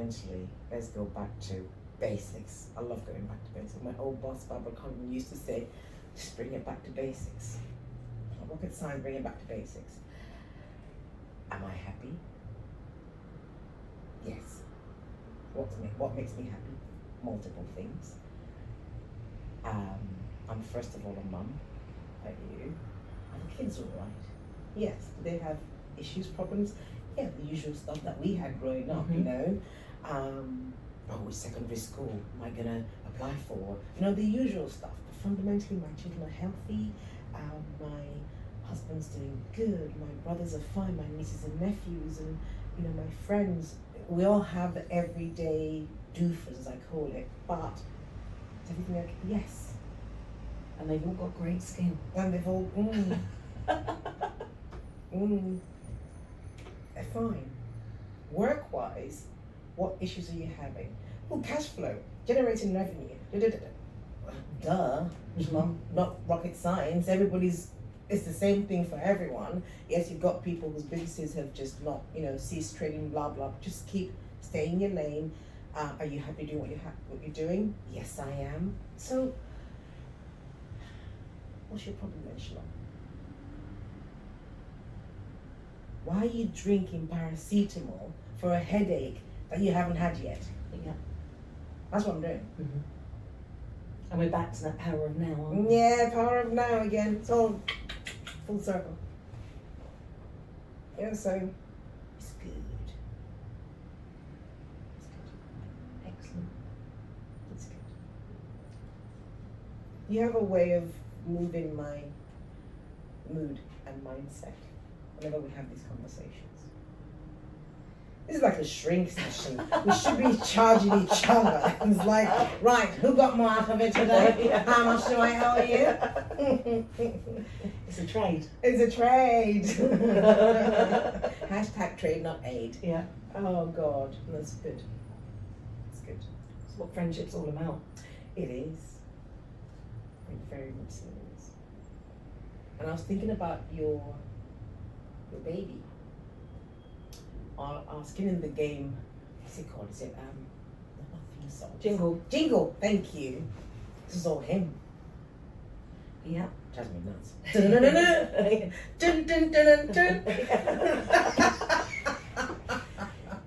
fundamentally, let's go back to basics. I love going back to basics. My old boss, Barbara Conlon, used to say, just bring it back to basics. Rocket science, bring it back to basics. Am I happy? Yes. What makes me happy? Multiple things. I'm first of all a mum, like you. And the kids all right. Yes. Do they have issues, problems? Yeah, the usual stuff that we had growing up, you know. Secondary school, am I gonna apply for? You know, the usual stuff. But fundamentally, my children are healthy. My husband's doing good. My brothers are fine. My nieces and nephews, and you know, my friends. We all have the everyday doofers, as I call it. But is everything okay? Yes. And they've all got great skill. And they've all they're fine. Work-wise, what issues are you having? Oh, cash flow, generating revenue. Duh, not rocket science. It's the same thing for everyone. Yes, you've got people whose businesses have just not, ceased trading, blah, blah. Just keep staying in your lane. Are you happy doing what you're doing? Yes, I am. So, what's your problem then, Shalom? Why are you drinking paracetamol for a headache that you haven't had yet? Yeah. That's what I'm doing. Mm-hmm. And we're back to that power of now, aren't we? Yeah, power of now again. It's all full circle. Yeah, so it's good. It's good. Excellent. It's good. You have a way of moving my mood and mindset whenever we have these conversations. This is like a shrink session. We should be charging each other. It's like, right, who got more out of it today? How much do I owe you? It's a trade. It's a trade. Hashtag trade, not aid. Yeah. Oh God, that's good. It's good. It's what friendship's all about. It is. It very much so is. And I was thinking about your baby. Our skin in the game, what's it called? Is it not theme song? Jingle. Jingle, thank you. This is all him. Yeah. Drives me nuts. Dun, dun, dun, dun, dun, dun.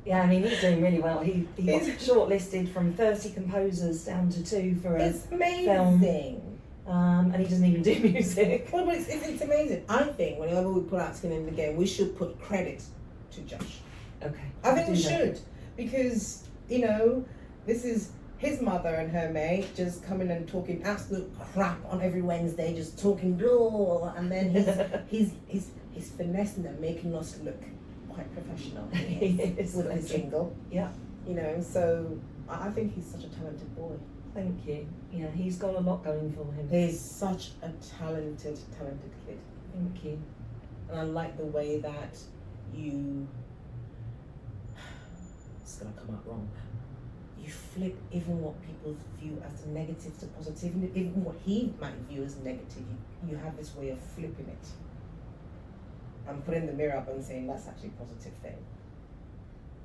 Yeah, I mean, he's doing really well. He got shortlisted from 30 composers down to 2 for a film. And he doesn't even do music. Well, it's amazing. I think whenever we put out skin in the game, we should put credit to Josh. Okay. I think we should, because, this is his mother and her mate just coming and talking absolute crap on every Wednesday, just talking blah, and then he's finessing them, making us look quite professional. Yes, with his jingle. Yeah. So I think he's such a talented boy. Thank you. Yeah, he's got a lot going for him. He's such a talented kid. Thank you. And I like the way that it's gonna come out wrong. You flip even what people view as negative to positive, even what he might view as negative. You have this way of flipping it. I'm putting the mirror up and saying that's actually a positive thing.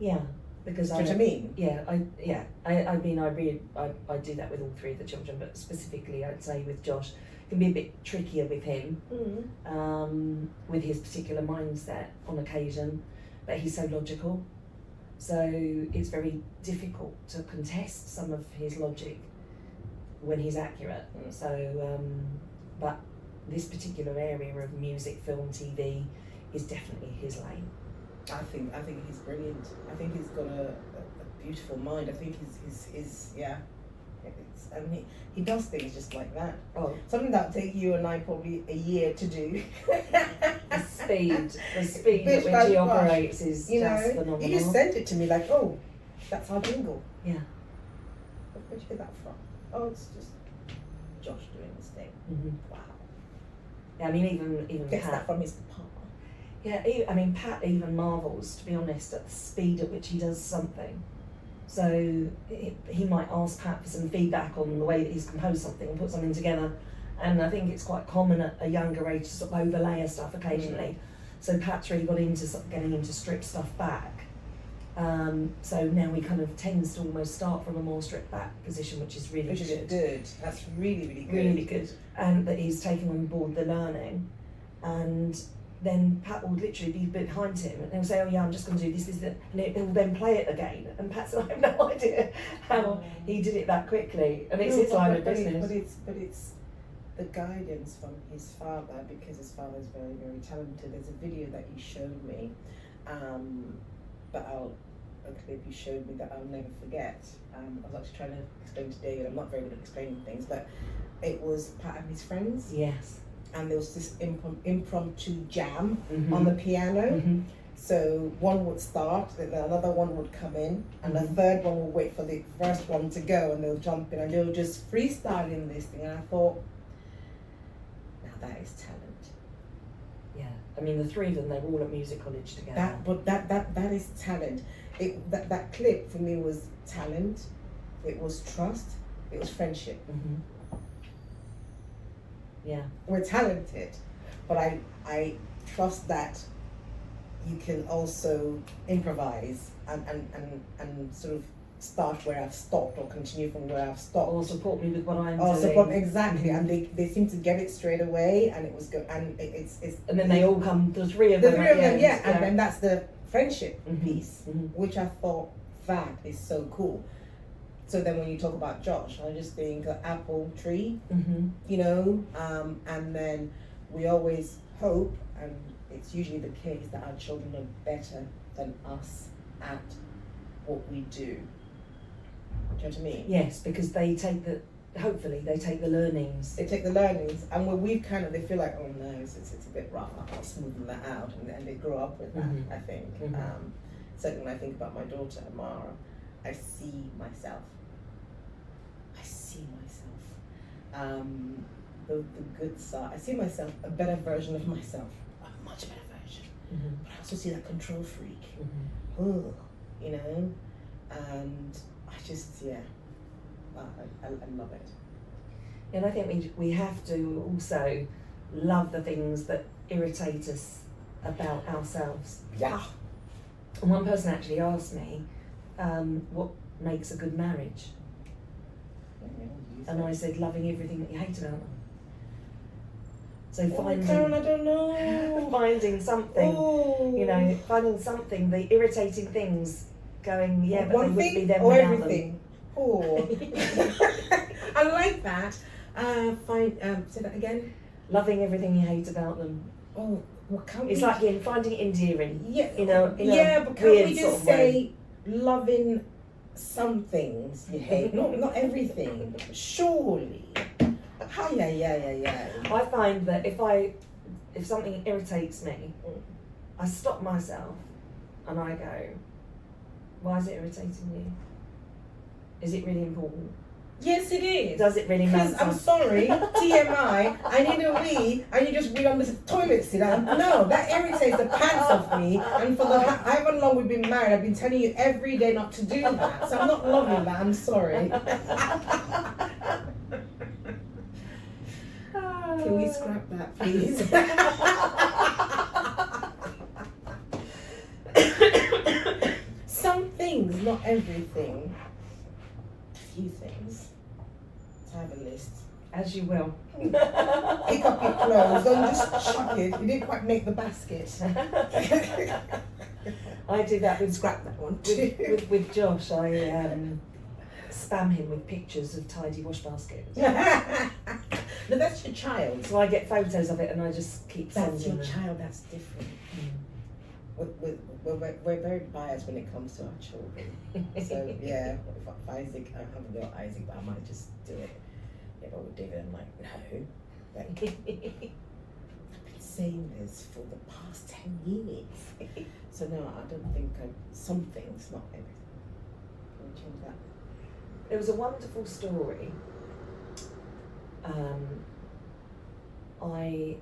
Yeah, because do you know what I mean? Yeah, I mean, I do that with all 3 of the children, but specifically, I'd say with Josh, it can be a bit trickier with him, with his particular mindset on occasion, but he's so logical. So it's very difficult to contest some of his logic when he's accurate. So, but this particular area of music, film, TV is definitely his lane. I think he's brilliant. I think he's got a beautiful mind. I think he's yeah. He does things just like that. Oh, something that would take you and I probably a year to do. The speed at which he operates is just phenomenal. You just sent it to me like, oh, that's our jingle. Yeah. Where'd you get that from? Oh, it's just Josh doing this thing. Mm-hmm. Wow. Yeah, I mean, even gets Pat. That from his papa. Yeah, I mean, Pat even marvels, to be honest, at the speed at which he does something. So he might ask Pat for some feedback on the way that he's composed something and put something together. And I think it's quite common at a younger age to sort of overlay stuff occasionally. So Pat's really got into sort of getting into strip stuff back. So now he kind of tends to almost start from a more stripped back position, which is really good. That's really, really good. Really good. And that he's taking on board the learning. And then Pat will literally be behind him and he'll say, oh yeah, I'm just going to do this, and he'll then play it again. And Pat said, I have no idea how he did it that quickly. And it's his line of business. But it's the guidance from his father, because his father is very, very talented. There's a video that he showed me, a clip he showed me that I'll never forget. I was actually trying to explain to David, I'm not very good at explaining things, but it was Pat and his friends. Yes. And there was this impromptu jam on the piano. So one would start, then another one would come in, and the third one would wait for the first one to go, and they'll jump in, and they'll just freestyling this thing. And I thought, now that is talent. Yeah, I mean the three of them, they were all at music college together. That is talent. That clip for me was talent. It was trust. It was friendship. Yeah, we're talented, but I trust that you can also improvise and sort of start where I've stopped or continue from where I've stopped. Or support me with what I'm doing. Exactly, and they seem to get it straight away, and it was good, and it's and then they all come, the three of them, yeah, and then that's the friendship piece, which I thought that is so cool. So then when you talk about Josh, I just think apple tree, you know, and then we always hope, and it's usually the case, that our children are better than us at what we do. Do you know what I mean? Yes, because hopefully they take the learnings. They take the learnings, and when we've they feel like, oh no, it's a bit rough, I'll smoothen that out, and they grow up with that, I think. Certainly when I think about my daughter, Amara, I see myself. The good side. I see myself, a better version of myself, a much better version. But I also see that control freak. You know, and I just, I love it. And I think we have to also love the things that irritate us about ourselves. Yeah. And one person actually asked me, what makes a good marriage? And I said, loving everything that you hate about them. So Karen, I don't know. Finding something, finding something, the irritating things, going, but they wouldn't be them or without everything. I like that. Say that again. Loving everything you hate about them. Oh, well, it's like finding it endearing. Yeah. But can't we just say loving some things you hate, not everything, surely. Yeah. I find that if something irritates me, I stop myself and I go, why is it irritating you? Is it really important? Yes, it is. Does it really matter? I'm sorry, TMI, I need a wee, and you just read on the toilet sit down. No, that irritates the pants off me, and for however long we've been married, I've been telling you every day not to do that, so I'm not loving that, I'm sorry. Can we scrap that, please? Some things, not everything. A few things. Let's have a list. As you will. Pick up your clothes, don't just chuck it. You didn't quite make the basket. I do that with scrap that one too. With Josh. I spam him with pictures of tidy wash baskets. No, that's your child. So I get photos of it and I just keep sending them. That's your child, that's different. We're very biased when it comes to our children. So yeah, if Isaac, I haven't got Isaac, but I might just do it. Yeah, but with David, I'm like, no. I've been saying this for the past 10 years. So no, I don't think some things, not everything. Can we change that? There was a wonderful story. I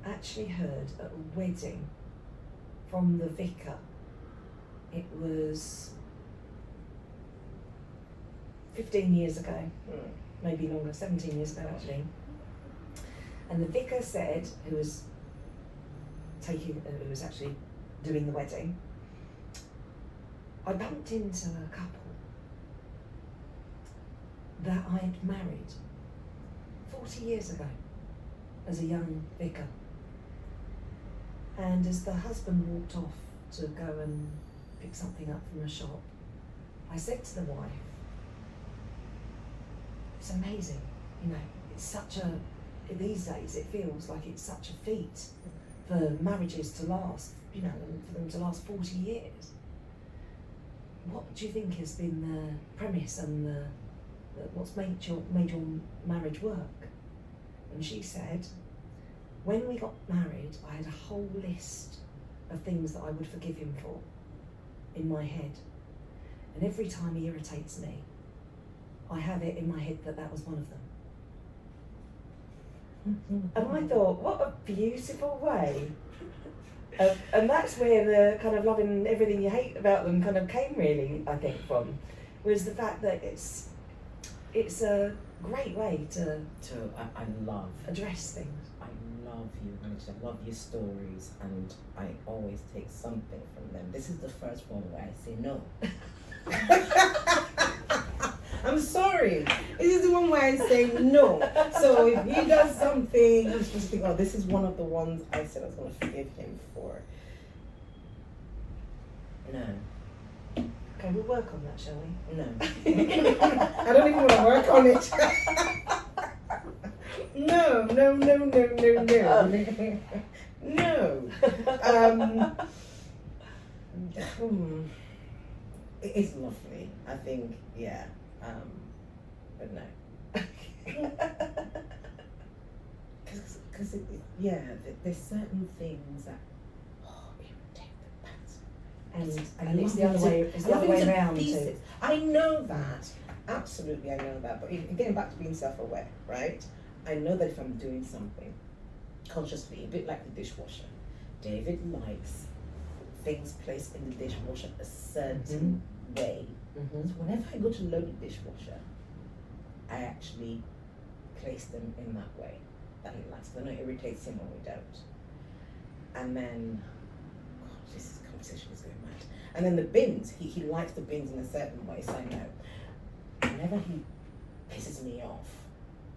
actually heard at a wedding from the vicar. It was 15 years ago, maybe longer, 17 years ago actually. And the vicar said, who was actually doing the wedding, I bumped into a couple that I'd married 40 years ago as a young vicar. And as the husband walked off to go and pick something up from a shop, I said to the wife, it's amazing, you know, it's such a, these days it feels like it's such a feat for marriages to last, you know, and for them to last 40 years. What do you think has been the premise and what's made your marriage work? And she said, when we got married, I had a whole list of things that I would forgive him for in my head. And every time he irritates me, I have it in my head that was one of them. And I thought, what a beautiful way. And that's where the kind of loving everything you hate about them kind of came really, I think, from, was the fact that it's a great way to I love address things. I love you, Angela. I love your stories, and I always take something from them. This is the first one where I say no. I'm sorry. This is the one where I say no. So if he does something, I'm supposed to think, oh, this is one of the ones I said I was going to forgive him for. No. Okay, we'll work on that, shall we? No. I don't even want to work on it. No. No. It is lovely, I think, yeah. But no. Because there's certain things that irritate the pants. And it's the other way around too. I know that. Absolutely, I know that. But getting back to being self-aware, right? I know that if I'm doing something consciously, a bit like the dishwasher, David likes things placed in the dishwasher a certain way. So whenever I go to load the dishwasher, I actually place them in that way that he likes. I know it irritates him when we don't. And then, God, this conversation is going mad. And then the bins, he likes the bins in a certain way, so I know. Whenever he pisses me off,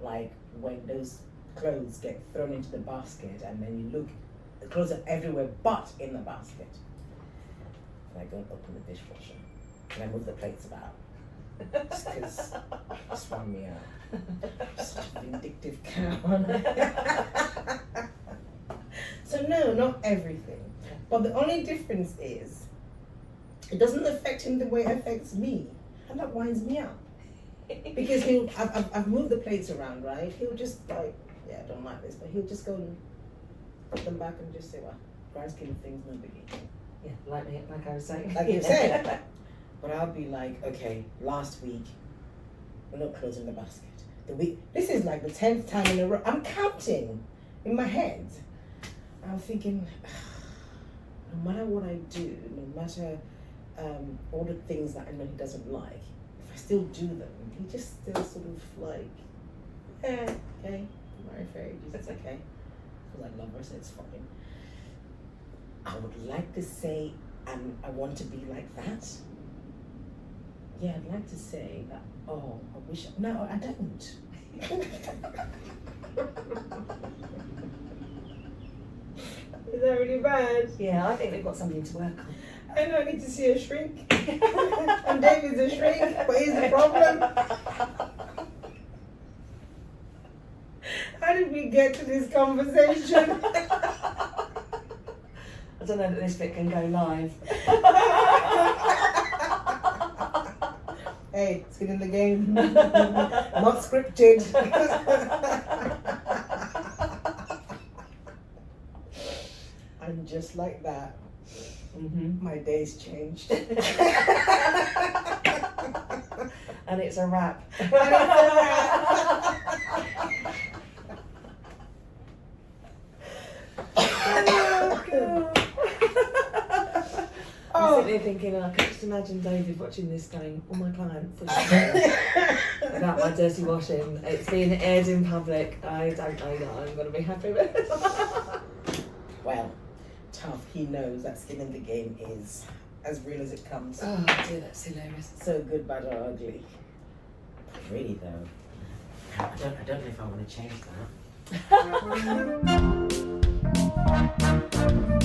like when those clothes get thrown into the basket and then you look, the clothes are everywhere but in the basket. And I go and open the dishwasher and I move the plates about. Just because it's wound me out. I'm such a vindictive cow. So no, not everything. But the only difference is, it doesn't affect him the way it affects me. And that winds me up. Because I've moved the plates around, right? He'll just like, yeah, I don't like this, but he'll just go and put them back and just say, well, grand scheme of things, no biggie. Yeah, like I was saying. Like you said. But I'll be like, okay, last week, we're not closing the basket. This is like the 10th time in a row. I'm counting in my head. I'm thinking, no matter what I do, no matter all the things that I know he doesn't like, if I still do them, he just still sort of like, yeah, okay, married for ages, it's okay. Because I love her, so it's fine. I would like to say, I want to be like that. Yeah, I'd like to say that, oh, I wish, no, I don't. Is that really bad? Yeah, I think we've got something to work on. I know I need to see a shrink. And David's a shrink, but here's the problem. How did we get to this conversation? I don't know that this bit can go live. Hey, skin in the game. Not scripted. And just like that, my day's changed. And it's a wrap. I'm sitting there thinking, I can just imagine David watching this going, all my clients about my dirty washing. It's being aired in public. I don't know that I'm going to be happy with it. Well, tough. He knows that skin in the game is as real as it comes. Oh dear, that's hilarious. So good, bad or ugly. Really though, I don't know if I want to change that.